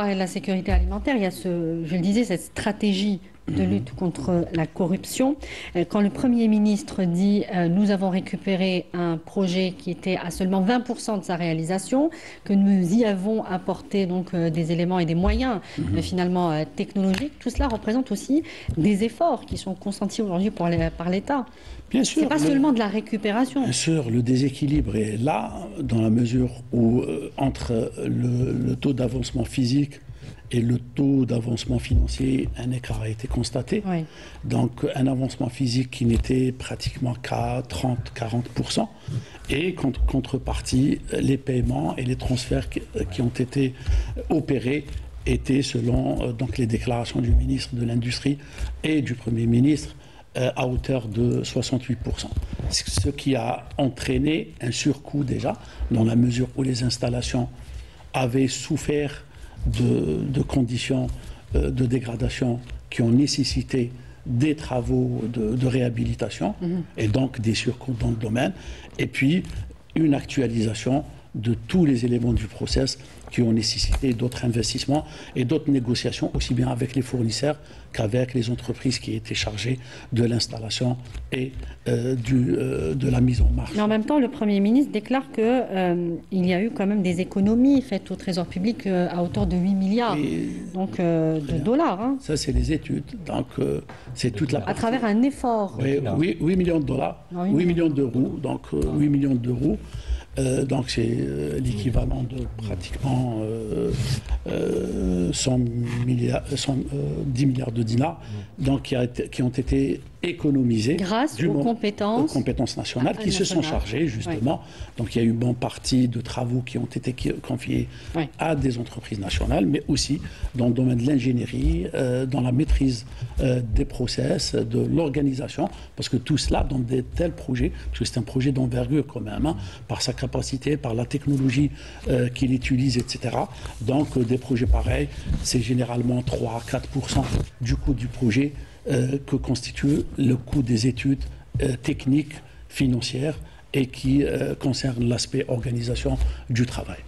Et la sécurité alimentaire, il y a je le disais, cette stratégie de lutte contre la corruption. Quand le Premier ministre dit nous avons récupéré un projet qui était à seulement 20% de sa réalisation, que nous y avons apporté donc des éléments et des moyens finalement technologiques, tout cela représente aussi des efforts qui sont consentis aujourd'hui par l'État. Bien sûr. C'est pas seulement de la récupération. Bien sûr, le déséquilibre est là dans la mesure où entre le taux d'avancement physique et le taux d'avancement financier, un écart a été constaté. Oui. Donc un avancement physique qui n'était pratiquement qu'à 30-40%. Et contrepartie, les paiements et les transferts qui ont été opérés étaient selon donc les déclarations du ministre de l'Industrie et du Premier ministre à hauteur de 68%. Ce qui a entraîné un surcoût déjà, dans la mesure où les installations avaient souffert de conditions de dégradation qui ont nécessité des travaux de réhabilitation et donc des surcoûts dans le domaine. Et puis, une actualisation de tous les éléments du process qui ont nécessité d'autres investissements et d'autres négociations, aussi bien avec les fournisseurs qu'avec les entreprises qui étaient chargées de l'installation et de la mise en marche. Mais en même temps, le Premier ministre déclare qu'il y a eu quand même des économies faites au Trésor public à hauteur de 8 milliards de dollars. Hein. Ça, c'est les études. Donc, c'est toute la partie. À travers un effort. Oui, 8 millions de dollars, 8 millions d'euros. Donc, 8 millions d'euros. Donc c'est l'équivalent de pratiquement 10 milliards de dinars donc, qui ont été économisés grâce aux compétences nationales qui se sont chargées justement. Oui. Donc il y a eu une bonne partie de travaux qui ont été confiés à des entreprises nationales, mais aussi dans le domaine de l'ingénierie, dans la maîtrise des process, de l'organisation, parce que tout cela dans de tels projets, parce que c'est un projet d'envergure quand même, hein, par sa capacité, par la technologie qu'il utilise, etc. Donc des projets pareils, c'est généralement 3-4% du coût du projet que constitue le coût des études techniques, financières et qui concernent l'aspect organisation du travail.